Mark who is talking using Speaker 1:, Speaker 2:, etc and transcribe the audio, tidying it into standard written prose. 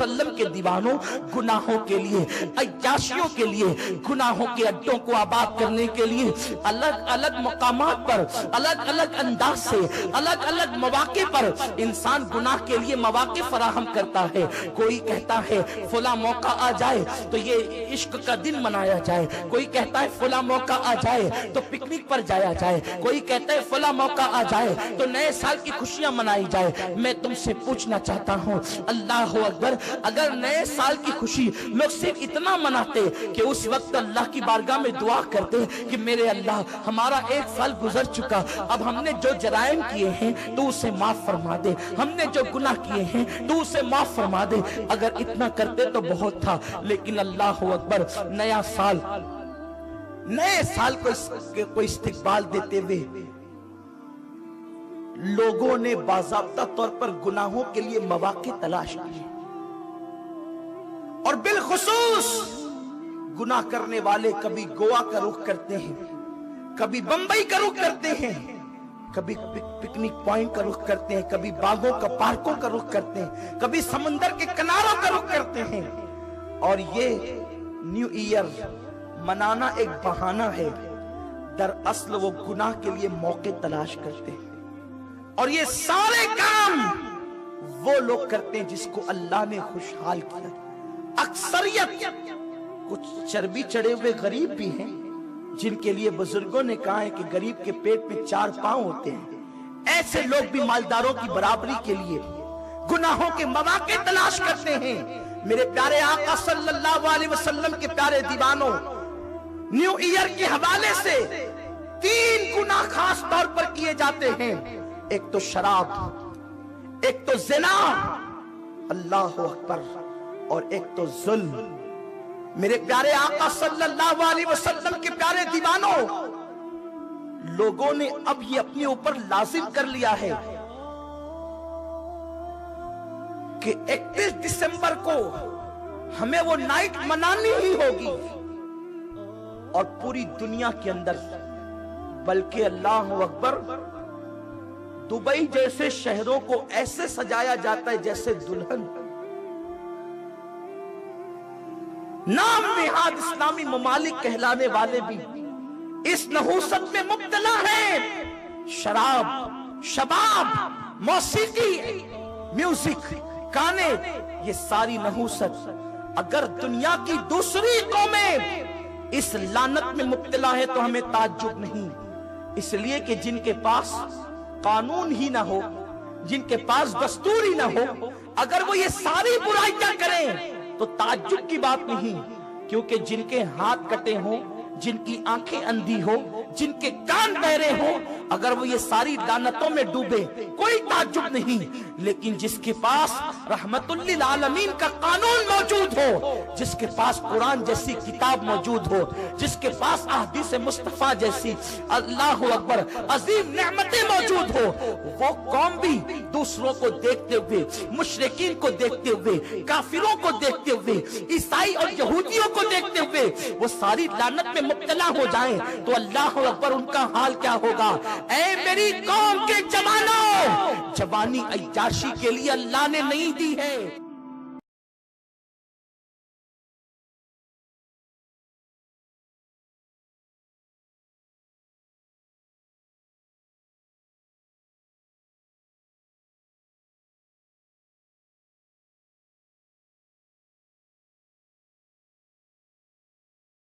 Speaker 1: वसल्लम के दीवानों, गुनाहों के लिए, अय्याशियों के लिए, गुनाहों के अड्डों को आबाद करने के लिए अलग अलग मकामात पर, अलग अलग अंदाज से, अलग अलग मौके पर इंसान गुनाह के लिए मौके फराहम करता है। कोई कहता है फला मौका आ जाए तो ये इश्क का दिन मनाया जाए, कोई कहता है फला मौका आ जाए तो पिकनिक पर जाया जाए, कोई कहता है फला मौका आ जाए तो नए साल की खुशियां मनाई जाए। मैं तुमसे पूछना चाहता हूं, अल्लाह अकबर, अगर नए साल की खुशी लोग सिर्फ इतना मनाते कि उस वक्त अल्लाह की बारगाह में दुआ करते कि मेरे अल्लाह हमारा एक साल गुजर चुका, अब हमने जो जराइम किए हैं तो उसे माफ फरमा दे, हमने जो गुनाह किए हैं तो उसे माफ फरमा दे, अगर इतना करते तो बहुत था। लेकिन अल्लाह अकबर, नया साल, नए साल को इस्तिकबाल देते हुए लोगों ने बाज़ाब्ता तौर पर गुनाहों के लिए मौके तलाश किए और बिलखुसूस गुनाह करने वाले कभी गोवा का रुख करते हैं, कभी बंबई का रुख करते हैं, कभी पिकनिक पॉइंट का रुख करते हैं, कभी बागों का, पार्कों का रुख करते हैं, कभी समंदर के किनारों का रुख करते हैं। और ये न्यू ईयर मनाना एक बहाना है, दरअसल वो गुनाह के लिए मौके तलाश करते हैं। और ये सारे काम वो लोग करते हैं जिसको अल्लाह ने खुशहाल किया। अक्सरियत, कुछ चर्बी चढ़े हुए गरीब भी हैं जिनके लिए बुजुर्गों ने कहा है कि गरीब के पेट में 4 पांव होते हैं। ऐसे लोग भी मालदारों की बराबरी के लिए गुनाहों के मौके तलाश करते हैं। मेरे प्यारे आका सल्लल्लाहु अलैहि वसल्लम के प्यारे दीवानों, न्यू ईयर के हवाले से 3 गुनाह खास तौर पर किए जाते हैं। एक तो शराब, एक तो ज़िना, अल्लाह अकबर, और एक तो जुल्म। मेरे प्यारे आका सल्लल्लाहु अलैहि वसल्लम के प्यारे दीवानों, लोगों ने अब ये अपने ऊपर लाजिम कर लिया है कि 31 दिसंबर को हमें वो नाइट मनानी ही होगी। और पूरी दुनिया के अंदर, बल्कि अल्लाह अकबर, दुबई जैसे शहरों को ऐसे सजाया जाता है जैसे दुल्हन। नाम नेहाद इस्लामी ममालिक कहलाने वाले भी इस नहूसत में मुब्तला हैं। शराब, शबाब, मौसीकी, म्यूजिक, गाने, ये सारी नहूसत। अगर दुनिया की दूसरी कौमें इस लानत में मुब्तला है तो हमें ताज्जुब नहीं, इसलिए कि जिनके पास कानून ही ना हो, जिनके पास दस्तूर ही ना हो, अगर वो ये सारी बुराइयां करें तो ताज्जुब की बात नहीं। क्योंकि जिनके हाथ कटे हों, जिनकी आंखें अंधी हो, जिनके कान बहरे हो, अगर वो ये सारी लानतों में डूबे कोई ताज्जुब नहीं। लेकिन जिसके पास रहमतुल लिल आलमीन का कानून मौजूद हो, जिसके पास कुरान जैसी किताब मौजूद हो, जिसके पास अहदीस मुस्तफा जैसी, अल्लाह अकबर, अजीम नेमतें मौजूद हो, वो कौम भी दूसरों को देखते हुए, मुशरिकीन को देखते हुए, काफिरों को देखते हुए, ईसाई और यहूदियों को देखते हुए वो सारी लानत में मुब्तला हो जाएं तो अल्लाह अकबर, उनका हाल क्या होगा। ऐ मेरी कौम के जवानों, जवानी अय्याशी के लिए अल्लाह ने नहीं दी है।